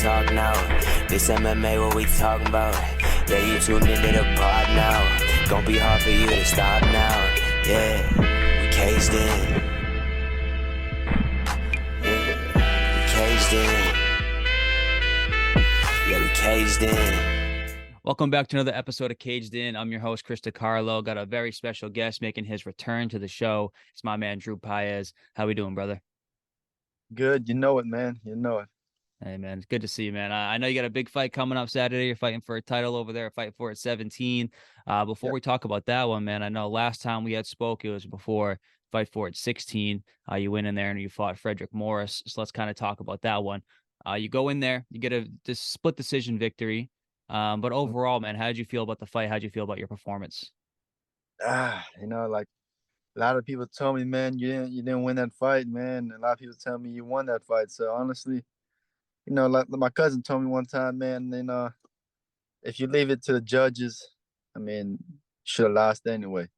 talk now. This MMA, what we talking about? Yeah, you tuned into the pod now. Gonna be hard for you to stop now. Yeah, we caged in. Yeah, we caged in. Yeah, we caged in. Welcome back to another episode of Caged In. I'm your host, Chris DiCarlo. Got a very special guest making his return to the show. It's my man, Drew Pais. How we doing, brother? Good. You know it, man. You know it. Hey, man. It's good to see you, man. I know you got a big fight coming up Saturday. You're fighting for a title over there, fighting for it 17. Before we talk about that one, man, I know last time we had spoke, it was before fight for it 16. You went in there and you fought Fredrick Morris. So let's kind of talk about that one. You go in there, you get a split decision victory. But overall, man, how did you feel about the fight? How did you feel about your performance? Like a lot of people told me, man, you didn't win that fight, man. A lot of people tell me you won that fight. So honestly, like my cousin told me one time, man, if you leave it to the judges, I mean, you should have lost anyway.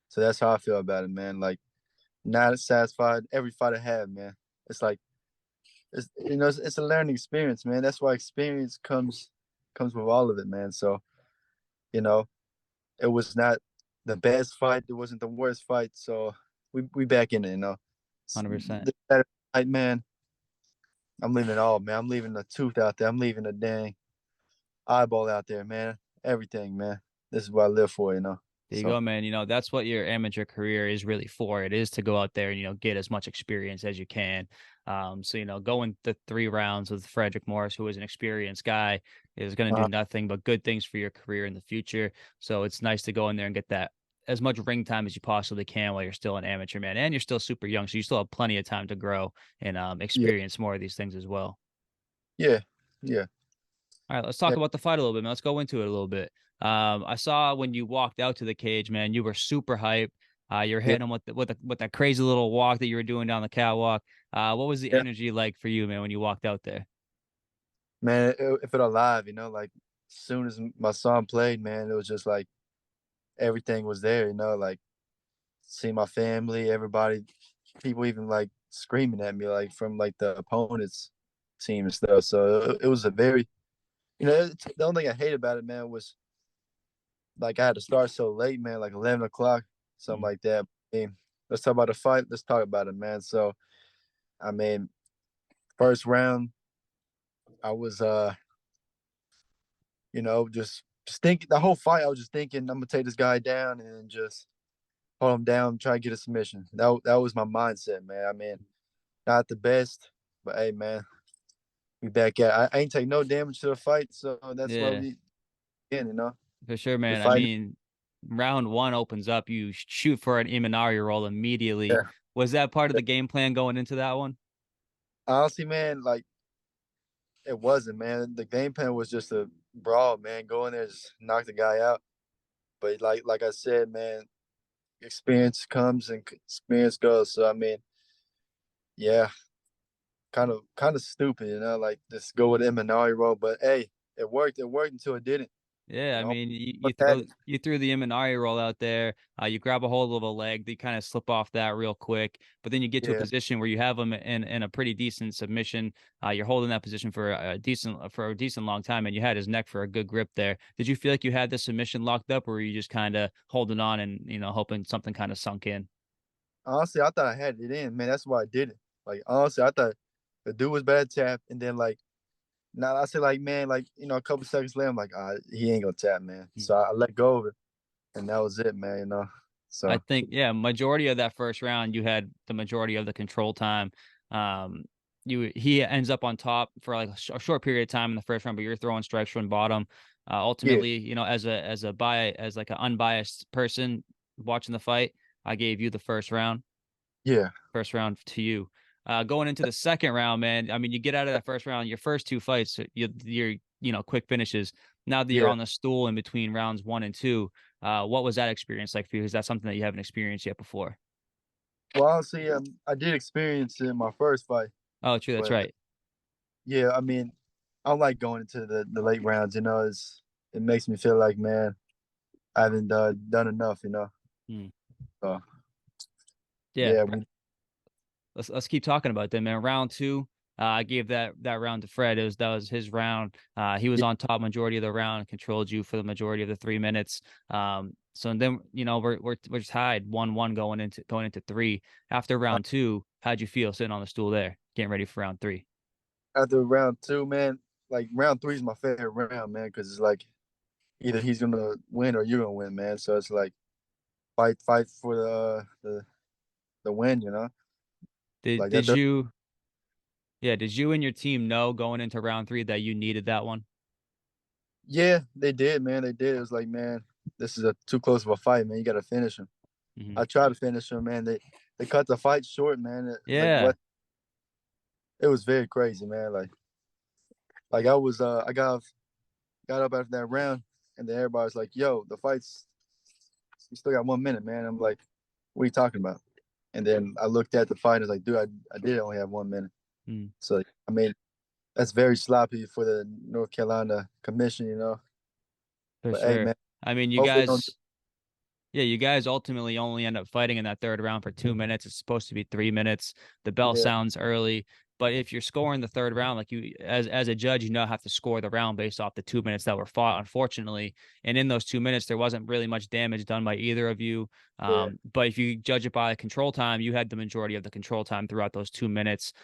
So that's how I feel about it, man. Like, not satisfied every fight I have, man. It's like it's a learning experience, man. That's why experience comes with all of it, man. So, it was not the best fight. It wasn't the worst fight. So we back in it, 100%. The better fight, man. I'm leaving it all, man. I'm leaving the tooth out there. I'm leaving the dang eyeball out there, man. Everything, man. This is what I live for, There you go, man. That's what your amateur career is really for. It is to go out there and, get as much experience as you can. Going the 3 rounds with Fredrick Morris, who is an experienced guy, is going to do nothing but good things for your career in the future. So it's nice to go in there and get that as much ring time as you possibly can while you're still an amateur, man. And you're still super young, so you still have plenty of time to grow and experience more of these things as well. Yeah. All right, let's talk about the fight a little bit, man. Let's go into it a little bit. I saw when you walked out to the cage, man, you were super hyped. You're hitting him with that crazy little walk that you were doing down the catwalk. What was the energy like for you, man, when you walked out there? Man, it felt alive, like as soon as my song played, man, it was just like everything was there, like seeing my family, everybody, people even like screaming at me, like from like the opponent's team and stuff. So it was a very, the only thing I hate about it, man, was like I had to start so late, man, like 11 o'clock, something like that. I mean, let's talk about the fight. Let's talk about it, man. So, I mean, first round, I was, just thinking the whole fight. I was just thinking I'm gonna take this guy down and just hold him down, try to get a submission. That was my mindset, man. I mean, not the best, but hey, man, we back at. I ain't take no damage to the fight, so that's what we in, For sure, man. I mean, round 1 opens up. You shoot for an Imanari roll immediately. Yeah. Was that part of the game plan going into that one? Honestly, man, like it wasn't, man. The game plan was just a brawl, man. Go in there, just knock the guy out. But like I said, man, experience comes and experience goes. So I mean, yeah, kind of stupid, like just go with Imanari roll. But hey, it worked. It worked until it didn't. Yeah, I mean, you threw the Imanari roll out there. You grab a hold of a leg, you kind of slip off that real quick, but then you get to a position where you have him in a pretty decent submission. You're holding that position for a decent long time, and you had his neck for a good grip there. Did you feel like you had the submission locked up, or were you just kind of holding on and hoping something kind of sunk in? Honestly, I thought I had it in, man. That's why I did it. Like honestly, I thought the dude was bad tap, and then like. Now I said, like, man, like, a couple seconds later, I'm like, he ain't gonna tap, man. So I let go of it, and that was it, man. So I think, majority of that first round, you had the majority of the control time. He ends up on top for like a short period of time in the first round, but you're throwing strikes from bottom. Ultimately, as like an unbiased person watching the fight, I gave you the first round. Yeah. First round to you. Going into the second round, man, I mean, you get out of that first round, your first 2 fights, you're quick finishes. Now that you're on the stool in between rounds 1 and 2, what was that experience like for you? Is that something that you haven't experienced yet before? Well, honestly, I did experience it in my first fight. Oh, true. That's right. Yeah, I mean, I like going into the late rounds. It makes me feel like, man, I haven't done enough. So yeah. Let's keep talking about that, man. Round 2, I gave that round to Fred. That was his round. He was on top majority of the round, controlled you for the majority of the 3 minutes. So then, we're tied 1-1 going into three. After round two, how'd you feel sitting on the stool there, getting ready for round three? After round two, man, like round three is my favorite round, man, because it's like either he's gonna win or you're gonna win, man. So it's like fight for the win, you know. Did Like did that. you did you and your team know going into round three that you needed that one? Yeah, they did, man. They did. It was like, man, this is too close of a fight, man. You got to finish him. Hmm. I tried to finish him, man. They cut the fight short, man. Like Yeah. what? It was very crazy, man. Like I was I got up after that round, and then everybody was like, "Yo, the fight's you still got 1 minute, man." I'm like, "What are you talking about?" And then I looked at the fight and was like, "Dude, I did only have 1 minute." Mm, So I mean, that's very sloppy for the North Carolina Commission, you know. for But hey, sure. man, I mean, hopefully don't. you guys ultimately only end up fighting in that third round for 2 minutes. It's supposed to be 3 minutes. The bell Yeah, sounds early, but if you're scoring the third round, like you, as a judge, have to score the round based off the 2 minutes that were fought, unfortunately. And in those 2 minutes, there wasn't really much damage done by either of you. yeah, But if you judge it by control time, you had the majority of the control time throughout those 2 minutes.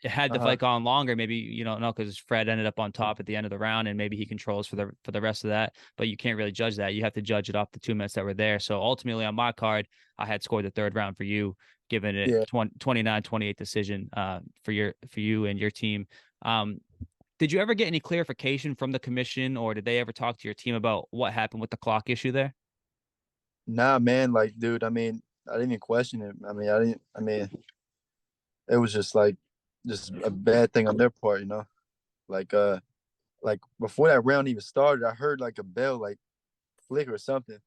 Had the uh huh, fight gone longer, maybe no, because Fred ended up on top at the end of the round, and maybe he controls for the rest of that. But you can't really judge that. You have to judge it off the 2 minutes that were there. So ultimately, on my card, I had scored the third round for you, giving it yeah. 29-28 decision for you and your team. Um, did you ever get any clarification from the commission, or did they ever talk to your team about what happened with the clock issue there? Nah, man, like, dude, I mean, I didn't even question it. I mean, I didn't. I mean, it was just like, just a bad thing on their part, you know. Like, like before that round even started, I heard like a bell, like flicker or something.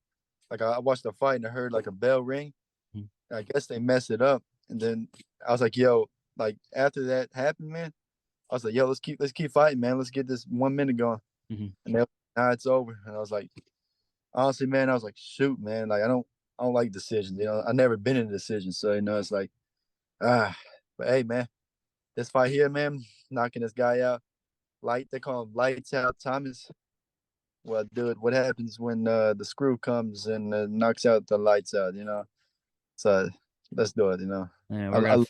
Like I watched the fight and I heard like a bell ring. Mhm. And I guess they messed it up. And then I was like, yo, like after that happened, man, I was like, yo, let's keep fighting, man. Let's get this 1 minute going. Mhm. And then now it's over. And I was like, honestly, man, I was like, shoot, man, like I don't like decisions. You know, I never been in a decision, so you know, it's like ah. But hey, man, this fight here, man, knocking this guy out. They call him Lights Out Thomas. Well, dude, what happens when the screw comes and knocks out the lights out? You know, so let's do it. You know, And I, I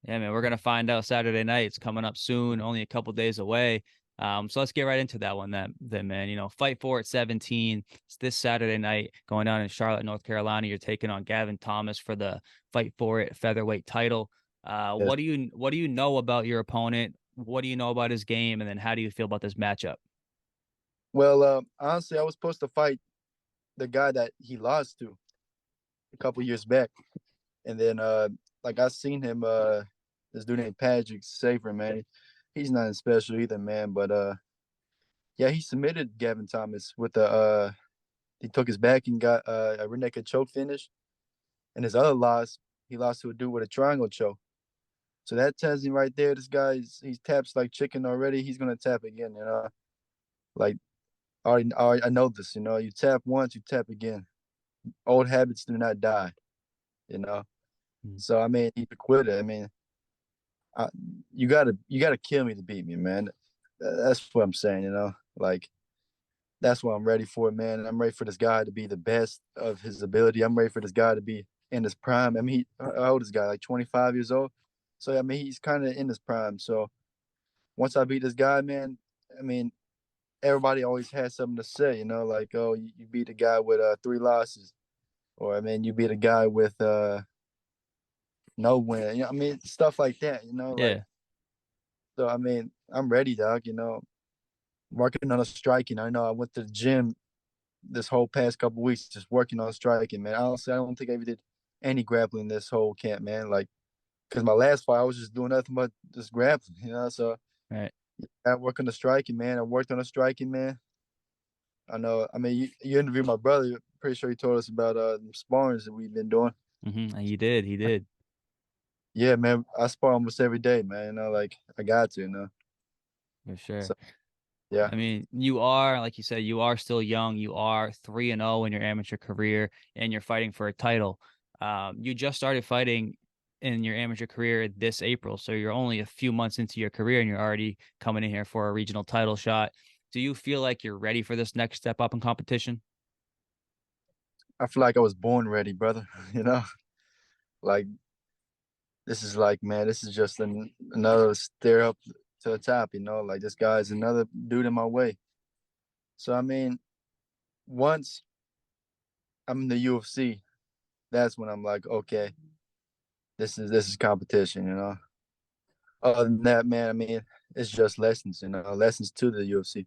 yeah, man, we're gonna find out Saturday night. It's coming up soon, only a couple days away. So let's get right into that one. Then, man, Fight for It 17. It's this Saturday night, going down in Charlotte, North Carolina. You're taking on Gavin Thomas for the Fight for It Featherweight Title. yes. What do you know about your opponent? What do you know about his game? And then how do you feel about this matchup? Well, honestly, I was supposed to fight the guy that he lost to a couple years back, and then like I seen him this dude named Patrick Safer, man. He's nothing special either, man. But yeah, he submitted Gavin Thomas with the he took his back and got a rear naked choke finish. And his other loss, he lost to a dude with a triangle choke. So that tells me right there, this guy's he taps like chicken already. He's gonna tap again, you know. Like I know this, you know. You tap once, you tap again. Old habits do not die, you know. Mm. So I mean, he quit it. I mean, I, you gotta kill me to beat me, man. That's what I'm saying, you know. Like that's what I'm ready for, man. I'm ready for this guy to be the best of his ability. I'm ready for this guy to be in his prime. I mean, how old is this guy? Like 25 years old. So I mean, he's kind of in his prime. So once I beat this guy, man, I mean, everybody always has something to say, you know, like, oh, you beat a guy with three losses, or I mean, you beat a guy with no win. You know, I mean, stuff like that, you know, like. Yeah. So I mean, I'm ready, dog. You know, working on a striking. I know I went to the gym this whole past couple weeks just working on striking, man. Honestly, I don't think I ever did any grappling this whole camp, man. Like, cause my last fight I was just doing nothing but just grappling, you know. So Right. I work on the striking, man. I worked on the striking, man. I know. I mean, you interviewed my brother. Pretty sure he told us about the sparrings that we've been doing. He did. He did. Yeah, man. I spar almost every day, man. You know, like I got to, you know. For sure. So yeah, I mean, you are, like you said, you are still young. You are 3-0 in your amateur career, and you're fighting for a title. You just started fighting in your amateur career this April. So you're only a few months into your career and you're already coming in here for a regional title shot. Do you feel like you're ready for this next step up in competition? I feel like I was born ready, brother. You know, like this is like, man, this is just another stair up to the top. You know, like this guy's another dude in my way. So I mean, once I'm in the UFC, that's when I'm like, okay, this is competition. You know. Other than that, man, I mean, it's just lessons. You know, lessons to the UFC.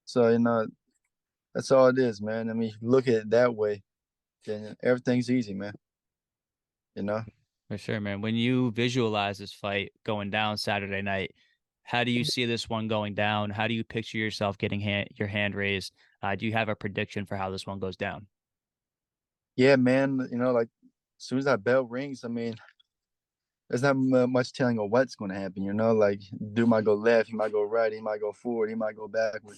So you know, that's all it is, man. I mean, look at it that way, then everything's easy, man. You know. For sure, man. When you visualize this fight going down Saturday night, how do you see this one going down? How do you picture yourself getting your hand raised? Do you have a prediction for how this one goes down? Yeah, man. You know, like as soon as that bell rings, I mean, there's not much telling of what's going to happen. You know, like dude might go left, he might go right, he might go forward, he might go backward,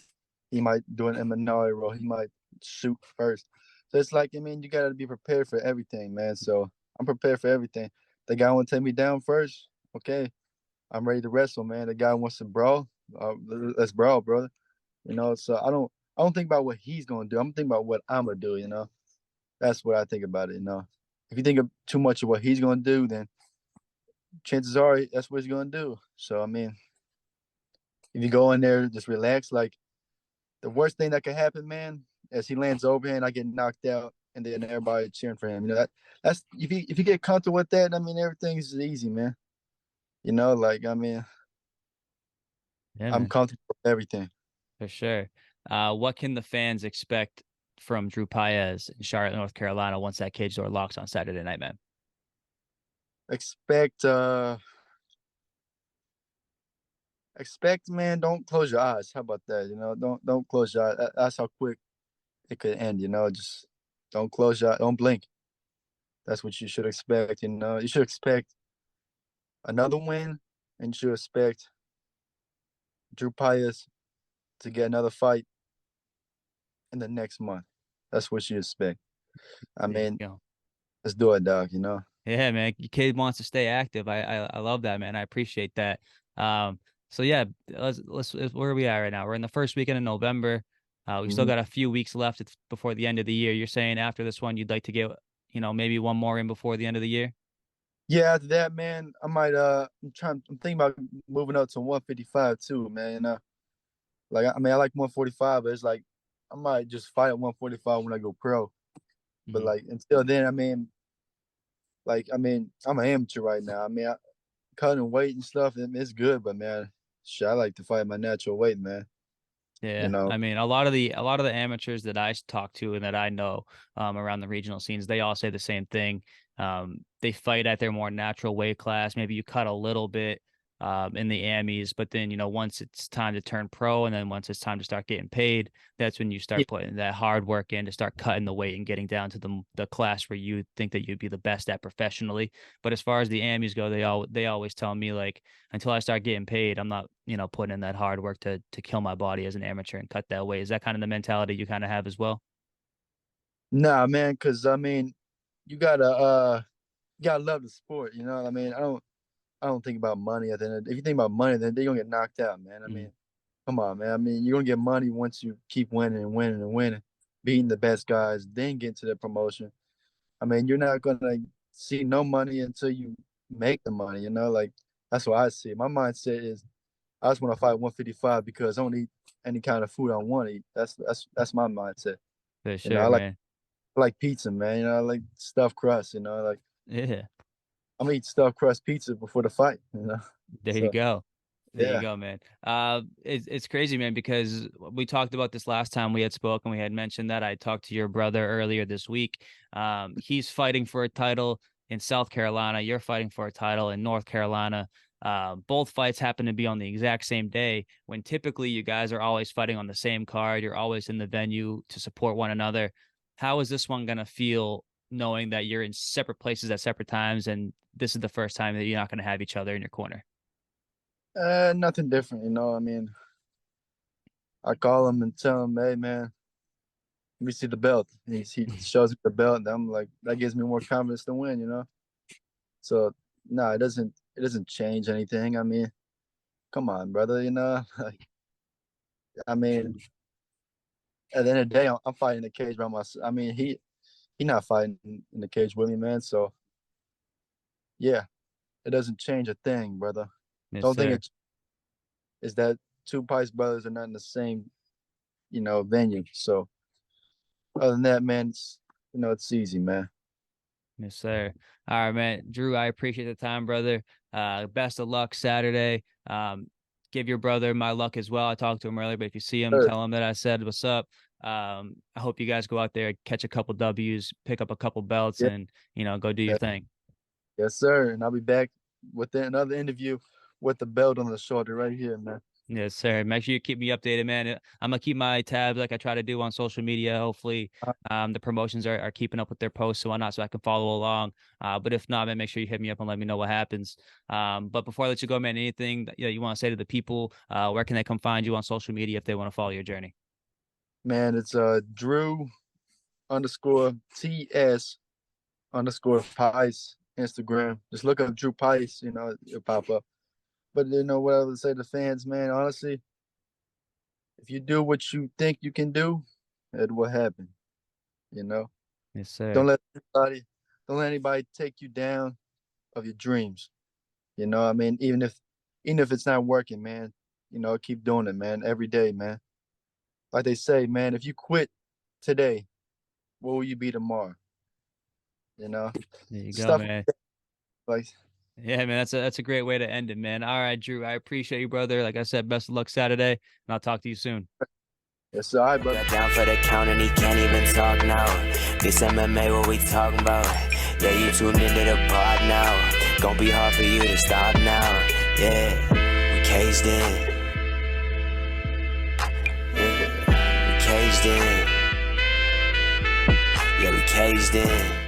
he might do an Eminari roll, he might shoot first. So it's like, I mean, you got to be prepared for everything, man. So I'm prepared for everything. The guy want to take me down first. Okay, I'm ready to wrestle, man. The guy wants to brawl. Let's brawl, brother. You know, so I don't think about what he's gonna do. I'm thinking about what I'm gonna do. You know, that's what I think about it. You know, if you think of too much of what he's gonna do, then chances are that's what he's gonna do. So I mean, if you go in there, just relax. Like the worst thing that could happen, man, is he lands overhand, I get knocked out, and then everybody cheering for him. You know, that's if you get comfortable with that, I mean, everything's easy, man. You know, like I mean, Yeah, I'm man, comfortable with everything. for sure. What can the fans expect from Drew Paez in Charlotte, North Carolina, once that cage door locks on Saturday night, man? Expect expect, man, don't close your eyes. How about that? You know, don't close your eyes. That's how quick it could end, you know. Just don't close your don't blink. That's what you should expect, you know. You should expect another win, and you should expect Drew Pius to get another fight in the next month. That's what you expect. I There you mean, go. let's do it, dog, you know. Yeah, man. Your kid wants to stay active. I love that, man. I appreciate that. So yeah, where are we at right now? We're in the first weekend of November. We still Mhm. got a few weeks left before the end of the year. You're saying after this one, you'd like to get, maybe one more in before the end of the year? Yeah, after that, man, I might I'm thinking about moving up to 155 too, man. You know, like I mean I like 145, but it's like I might just fight at 145 when I go pro. But Mhm. like until then, I mean, I'm an amateur right now. I mean, cutting weight and stuff, it's good, but man, shit, I like to fight my natural weight, man. You Yeah, know, I mean, a lot of the amateurs that I talk to and that I know around the regional scenes, they all say the same thing. They fight at their more natural weight class. Maybe you cut a little bit in the Amis, but then once it's time to turn pro, and then once it's time to start getting paid, that's when you yeah, start putting that hard work in to start cutting the weight and getting down to the class where you think that you'd be the best at professionally. But as far as the Amis go, they always tell me like until I start getting paid, I'm not, putting in that hard work to kill my body as an amateur and cut that weight. Is that kind of the mentality you kind of have as well? nah, man, because I mean, you gotta you gotta love the sport. You know, what I mean, I don't think about money at the end. If you think about money, then they're gonna get knocked out, man. I Mm. mean, come on, man. I mean, you're gonna get money once you keep winning and winning and winning, beating the best guys, then get to the promotion. I mean, you're not gonna see no money until you make the money. You know, like that's what I see. My mindset is I just want to fight 155 because I don't eat any kind of food I want to eat. That's my mindset. For You know, sure, man. I like pizza, man. You know, I like stuffed crust. You know, like Yeah. I'm gonna eat stuffed crust pizza before the fight. You know, There you so go. There you yeah. go, man. It's crazy, man, because we talked about this last time we had spoken. We had mentioned that I talked to your brother earlier this week. He's fighting for a title in South Carolina. You're fighting for a title in North Carolina. Both fights happen to be on the exact same day when typically you guys are always fighting on the same card. You're always in the venue to support one another. How is this one gonna feel knowing that you're in separate places at separate times and this is the first time that you're not gonna have each other in your corner? Nothing different. You know, I mean, I call him and tell him, hey man, let me see the belt. He shows me the belt, and I'm like, that gives me more confidence to win. You know, so no, it doesn't change anything. I mean, come on, brother. Like, I mean, at the end of the day, I'm fighting in the cage by myself. I mean, he not fighting in the cage with me, man. So yeah, it doesn't change a thing, brother. Yes, Don't think sir. it is that two Pais brothers are not in the same, venue. So other than that, man, it's easy, man. Yes, sir. All right, man. Drew, I appreciate the time, brother. Best of luck Saturday. Give your brother my luck as well. I talked to him earlier, but if you see him, Sure. tell him that I said what's up. I hope you guys go out there, catch a couple W's, pick up a couple belts, Yeah, and go do your thing. yes, sir. And I'll be back with another interview with the belt on the shoulder right here, man. Yes, sir. Make sure you keep me updated, man. I'm gonna keep my tabs like I try to do on social media. Hopefully, Uh, the promotions are keeping up with their posts and whatnot, so I can follow along. But if not, man, make sure you hit me up and let me know what happens. But before I let you go, man, anything that you want to say to the people? Where can they come find you on social media if they want to follow your journey? Man, it's Drew underscore TS _Pais Instagram. Just look up Drew Pais, it'll pop up. But what I would say to fans, man, honestly, if you do what you think you can do, it will happen. You know, Yes, don't sir. let anybody take you down of your dreams. I mean, even if it's not working, man, keep doing it, man, every day, man. Like they say, man, if you quit today, what will you be tomorrow? You know, There you go, stuff man. like Yeah, man, that's a great way to end it, man. All right, Drew, I appreciate you, brother. Like I said, best of luck Saturday, and I'll talk to you soon. it's all right, brother. Got down for the count and he can't even talk now. This MMA, what we talking about? Yeah, you tuned into the pod now. Gonna be hard for you to stop now. Yeah, we caged in. Yeah, we caged in. Yeah, we caged in.